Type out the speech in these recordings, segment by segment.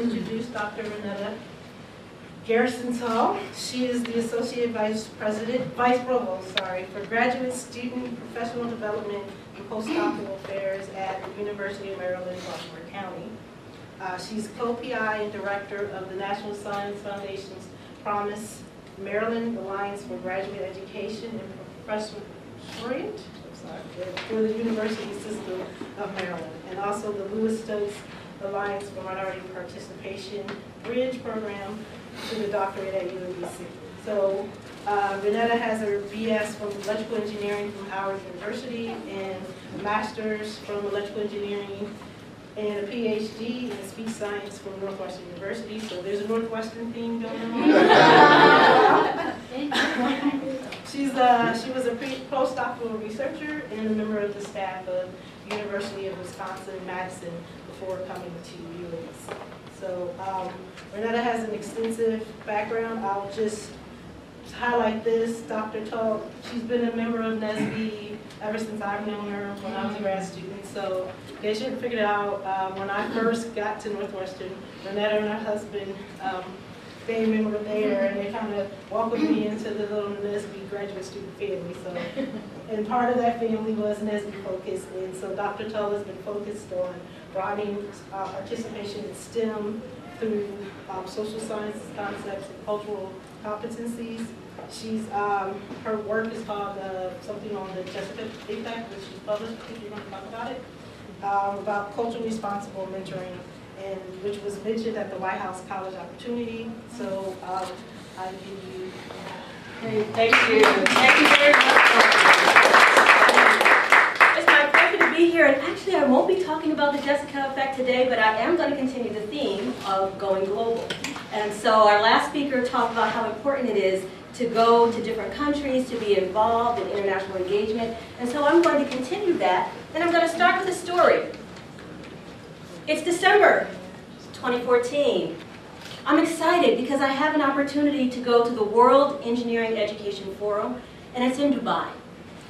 introduce Dr. Renetta Garrison-Tull. She is the Associate Vice Provost for Graduate Student Professional Development and Postdoctoral Affairs at the University of Maryland, Baltimore County. She's co-PI and Director of the National Science Foundation's Promise Maryland Alliance for Graduate Education and Professional Orient for the University System of Maryland, and also the Lewis Stokes Alliance for Minority Participation Bridge Program to the doctorate at UNBC. So Renetta has her BS from Electrical Engineering from Howard University and a Master's from Electrical Engineering and a PhD in speech science from Northwestern University. So there's a Northwestern theme going on. She was a postdoctoral researcher and a member of the staff of University of Wisconsin-Madison before coming to UNS. So Renetta has an extensive background. I'll just highlight this. Dr. Tull, she's been a member of NSBE ever since I've known her when I was a grad student. So they should have figured it out. When I first got to Northwestern, Renetta and her husband, they were there, and they kind of welcomed me into the little NSBE graduate student family. So, and part of that family was NSBE focused, and so Dr. Tull has been focused on broadening participation in STEM through social sciences concepts and cultural competencies. She's her work is called something on the Jessica Effect, which she's published. I think you're going to talk about it, about culturally responsible mentoring, and which was mentioned at the White House College Opportunity. So I give you. Great, thank you. Thank you very much. It's my pleasure to be here, and actually I won't be talking about the Jessica Effect today, but I am going to continue the theme of going global. And so our last speaker talked about how important it is to go to different countries, to be involved in international engagement, and so I'm going to continue that, and I'm going to start with a story. It's December 2014. I'm excited because I have an opportunity to go to the World Engineering Education Forum, and it's in Dubai.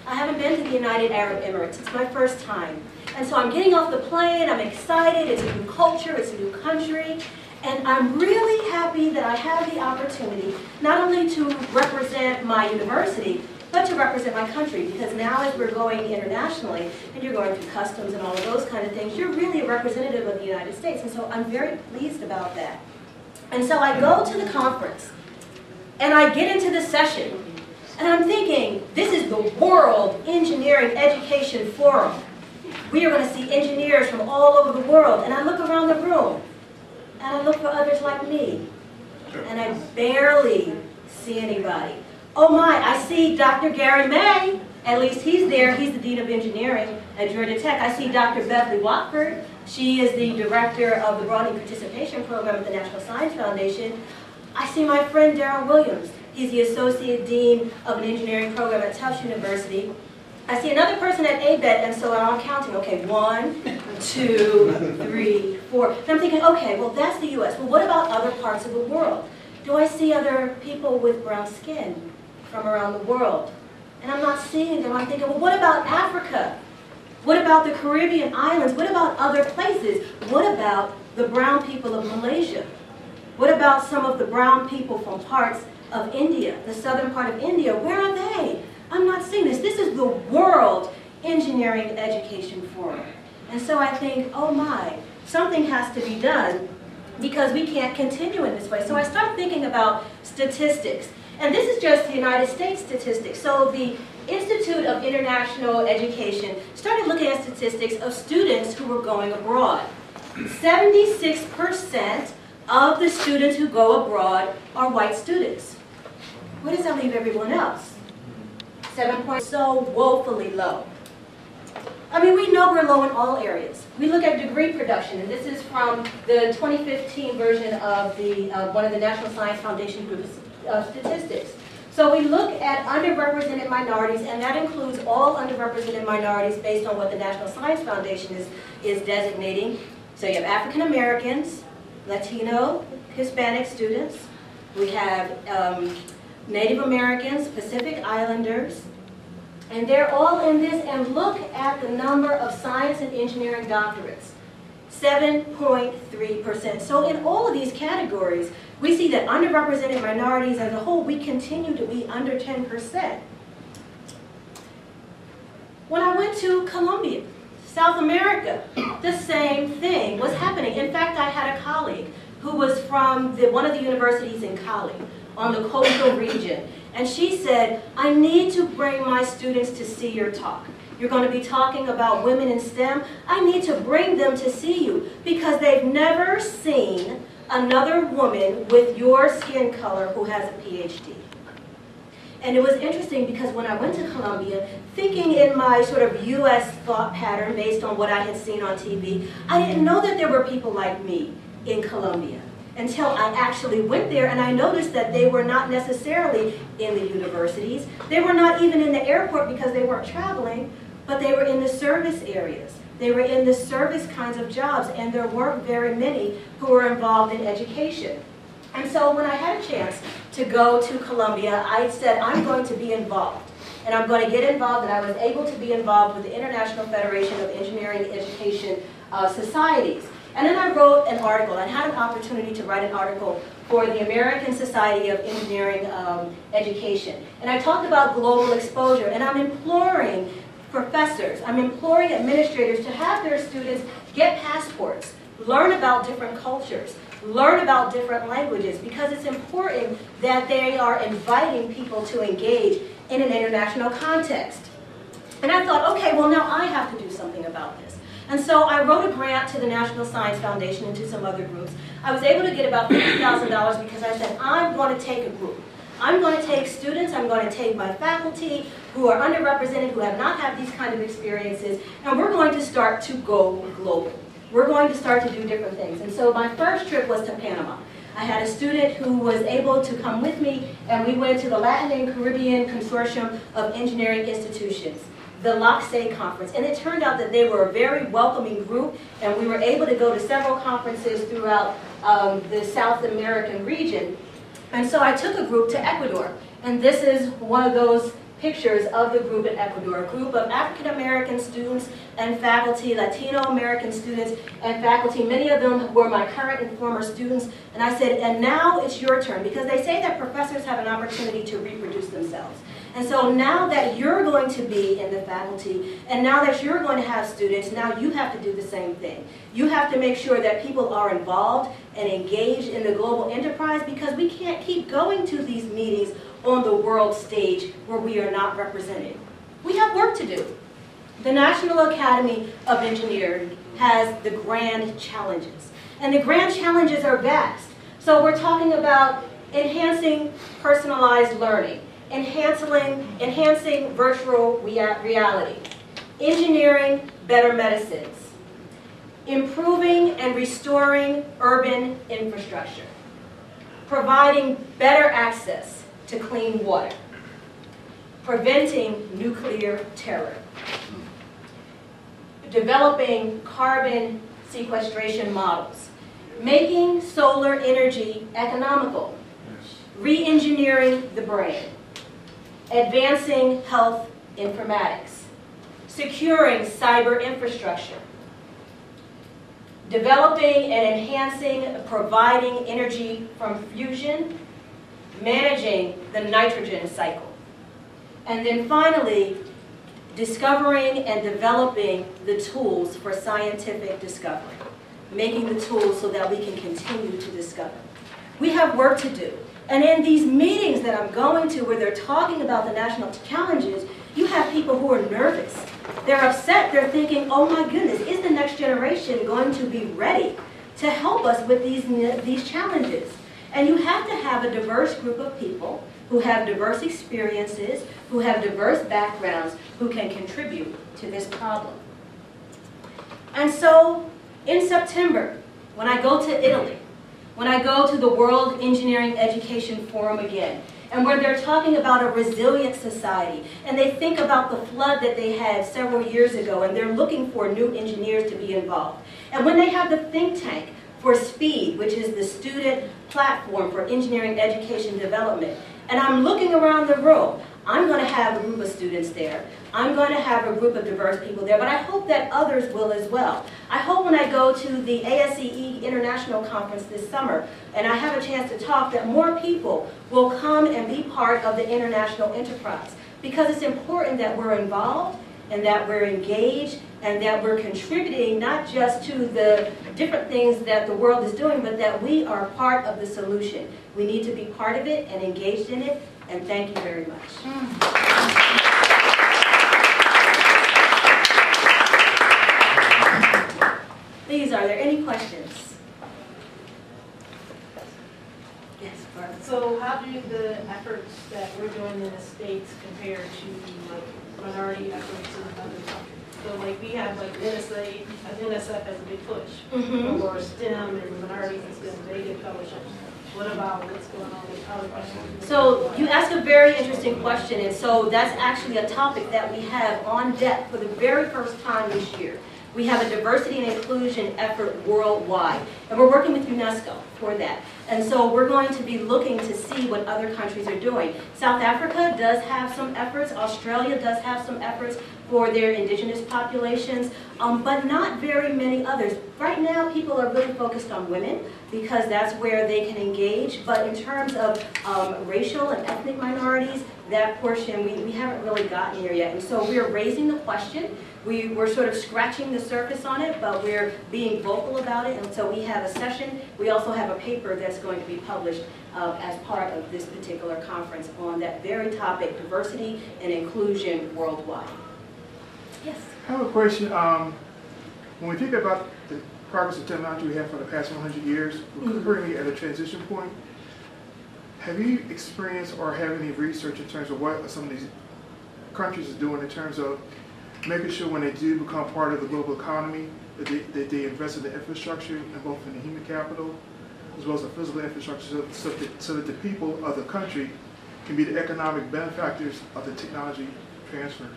I haven't been to the United Arab Emirates. It's my first time. And so I'm getting off the plane, I'm excited, it's a new culture, it's a new country, and I'm really happy that I have the opportunity not only to represent my university, but to represent my country, because now as we're going internationally, and you're going through customs and all of those kind of things, you're really a representative of the United States, and so I'm very pleased about that. And so I go to the conference, and I get into the session, and I'm thinking, this is the World Engineering Education Forum. We are going to see engineers from all over the world, and I look around the room, and I look for others like me, and I barely see anybody. Oh my, I see Dr. Gary May, at least he's there, he's the Dean of Engineering at Georgia Tech. I see Dr. Beverly Watford, she is the Director of the Broadening Participation Program at the National Science Foundation. I see my friend Darryl Williams, he's the Associate Dean of an Engineering Program at Tufts University. I see another person at ABET, and so I'm counting, okay, 1, 2, 3, 4. And I'm thinking, okay, well that's the US, well what about other parts of the world? Do I see other people with brown skin from around the world? And I'm not seeing them. I'm thinking, well, what about Africa? What about the Caribbean islands? What about other places? What about the brown people of Malaysia? What about some of the brown people from parts of India, the southern part of India? Where are they? I'm not seeing this. This is the World Engineering Education Forum. And so I think, oh my, something has to be done because we can't continue in this way. So I start thinking about statistics. And this is just the United States statistics. So the Institute of International Education started looking at statistics of students who were going abroad. 76% of the students who go abroad are white students. Where does that leave everyone else? 7 points, so woefully low. I mean, we know we're low in all areas. We look at degree production, and this is from the 2015 version of the one of the National Science Foundation Group's statistics. So we look at underrepresented minorities, and that includes all underrepresented minorities based on what the National Science Foundation is designating. So you have African Americans, Latino, Hispanic students. We have Native Americans, Pacific Islanders, and they're all in this, and look at the number of science and engineering doctorates. 7.3%. So in all of these categories, we see that underrepresented minorities as a whole, we continue to be under 10%. When I went to Colombia, South America, the same thing was happening. In fact, I had a colleague who was from one of the universities in Cali on the coastal region. And she said, I need to bring my students to see your talk. You're going to be talking about women in STEM. I need to bring them to see you because they've never seen another woman with your skin color who has a PhD. And it was interesting because when I went to Colombia, thinking in my sort of US thought pattern based on what I had seen on TV, I didn't know that there were people like me in Colombia until I actually went there, and I noticed that they were not necessarily in the universities. They were not even in the airport because they weren't traveling, but they were in the service areas. They were in the service kinds of jobs, and there weren't very many who were involved in education. And so when I had a chance to go to Colombia, I said, I'm going to be involved. And I'm going to get involved, and I was able to be involved with the International Federation of Engineering Education Societies. And then I wrote an article, and had an opportunity to write an article for the American Society of Engineering Education. And I talked about global exposure, and I'm imploring professors, I'm imploring administrators to have their students get passports, learn about different cultures, learn about different languages, because it's important that they are inviting people to engage in an international context. And I thought, okay, well now I have to do something about this. And so I wrote a grant to the National Science Foundation and to some other groups. I was able to get about $50,000 because I said, I'm going to take a group. I'm going to take students, I'm going to take my faculty who are underrepresented, who have not had these kind of experiences, and we're going to start to go global. We're going to start to do different things. And so my first trip was to Panama. I had a student who was able to come with me, and we went to the Latin and Caribbean Consortium of Engineering Institutions, the LACSE conference. And it turned out that they were a very welcoming group, and we were able to go to several conferences throughout the South American region. And so I took a group to Ecuador, and this is one of those pictures of the group in Ecuador, a group of African American students and faculty, Latino American students and faculty. Many of them were my current and former students. And I said, and now it's your turn, because they say that professors have an opportunity to reproduce themselves. And so now that you're going to be in the faculty, and now that you're going to have students, now you have to do the same thing. You have to make sure that people are involved and engaged in the global enterprise, because we can't keep going to these meetings on the world stage where we are not represented. We have work to do. The National Academy of Engineering has the grand challenges. And the grand challenges are vast. So we're talking about enhancing personalized learning, enhancing virtual reality, engineering better medicines, improving and restoring urban infrastructure, providing better access to clean water, preventing nuclear terror, developing carbon sequestration models, making solar energy economical, re-engineering the brain, advancing health informatics, securing cyber infrastructure, developing and enhancing, providing energy from fusion, managing the nitrogen cycle, and then finally, discovering and developing the tools for scientific discovery, making the tools so that we can continue to discover. We have work to do. And in these meetings that I'm going to where they're talking about the national challenges, you have people who are nervous. They're upset. They're thinking, oh my goodness, is the next generation going to be ready to help us with these challenges? And you have to have a diverse group of people who have diverse experiences, who have diverse backgrounds, who can contribute to this problem. And so, in September, when I go to Italy, when I go to the World Engineering Education Forum again, and where they're talking about a resilient society, and they think about the flood that they had several years ago, and they're looking for new engineers to be involved. And when they have the think tank for SPEED, which is the Student Platform for Engineering Education Development, and I'm looking around the room, I'm going to have a group of students there. I'm going to have a group of diverse people there, but I hope that others will as well. I hope when I go to the ASCE International Conference this summer, and I have a chance to talk, that more people will come and be part of the international enterprise. Because it's important that we're involved, and that we're engaged, and that we're contributing not just to the different things that the world is doing, but that we are part of the solution. We need to be part of it and engaged in it, and thank you very much. Please, are there any questions? Yes, Barbara. So how do the efforts that we're doing in the States compare to like minority efforts in other countries? So like we have like NSF has a big push for STEM and minorities and STEM. They get fellowships. What about what's going on with other countries? So you ask a very interesting question, and so that's actually a topic that we have on deck for the very first time this year. We have a diversity and inclusion effort worldwide, and we're working with UNESCO for that. And so we're going to be looking to see what other countries are doing. South Africa does have some efforts. Australia does have some efforts for their indigenous populations, but not very many others. Right now, people are really focused on women because that's where they can engage. But in terms of racial and ethnic minorities, that portion, we haven't really gotten there yet. And so we're raising the question. We're sort of scratching the surface on it, but we're being vocal about it. And so we have a session. We also have a paper that's going to be published as part of this particular conference on that very topic, diversity and inclusion worldwide. Yes? I have a question. When we think about the progress of technology we have for the past 100 years, we're currently at a transition point. Have you experienced or have any research in terms of what some of these countries are doing in terms of making sure when they do become part of the global economy that they invest in the infrastructure, and both in the human capital as well as the physical infrastructure, so that the people of the country can be the economic benefactors of the technology transfer?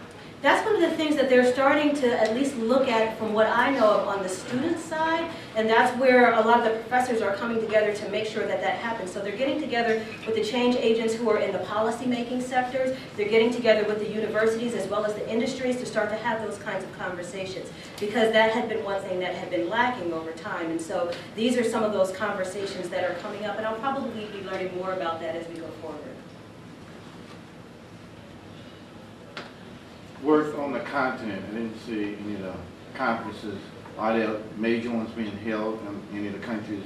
That's one of the things that they're starting to at least look at from what I know of on the student side, and that's where a lot of the professors are coming together to make sure that that happens. So they're getting together with the change agents who are in the policy-making sectors. They're getting together with the universities as well as the industries to start to have those kinds of conversations, because that had been one thing that had been lacking over time. And so these are some of those conversations that are coming up, and I'll probably be learning more about that as we go forward. Work on the continent. I didn't see any of the conferences. Are there major ones being held in any of the countries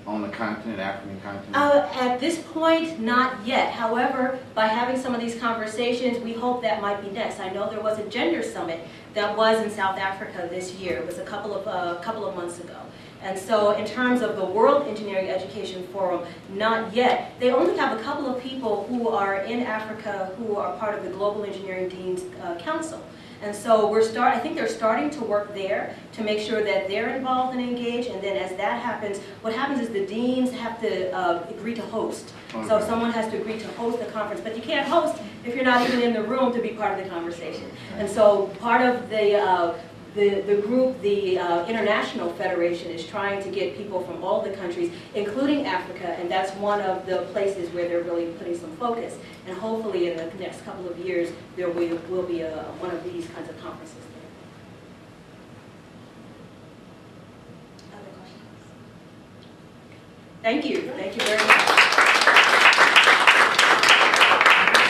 on the continent, African continent? At this point, not yet. However, by having some of these conversations, we hope that might be next. I know there was a gender summit that was in South Africa this year. It was a couple of months ago. And so in terms of the World Engineering Education Forum, not yet. They only have a couple of people who are in Africa who are part of the Global Engineering Deans Council. And so I think they're starting to work there to make sure that they're involved and engaged, and then as that happens, what happens is the deans have to agree to host. Okay. So someone has to agree to host the conference, but you can't host if you're not even in the room to be part of the conversation. And so part of the group, the International Federation, is trying to get people from all the countries, including Africa, and that's one of the places where they're really putting some focus. And hopefully in the next couple of years, there will be one of these kinds of conferences there. Other questions? Thank you. Thank you very much.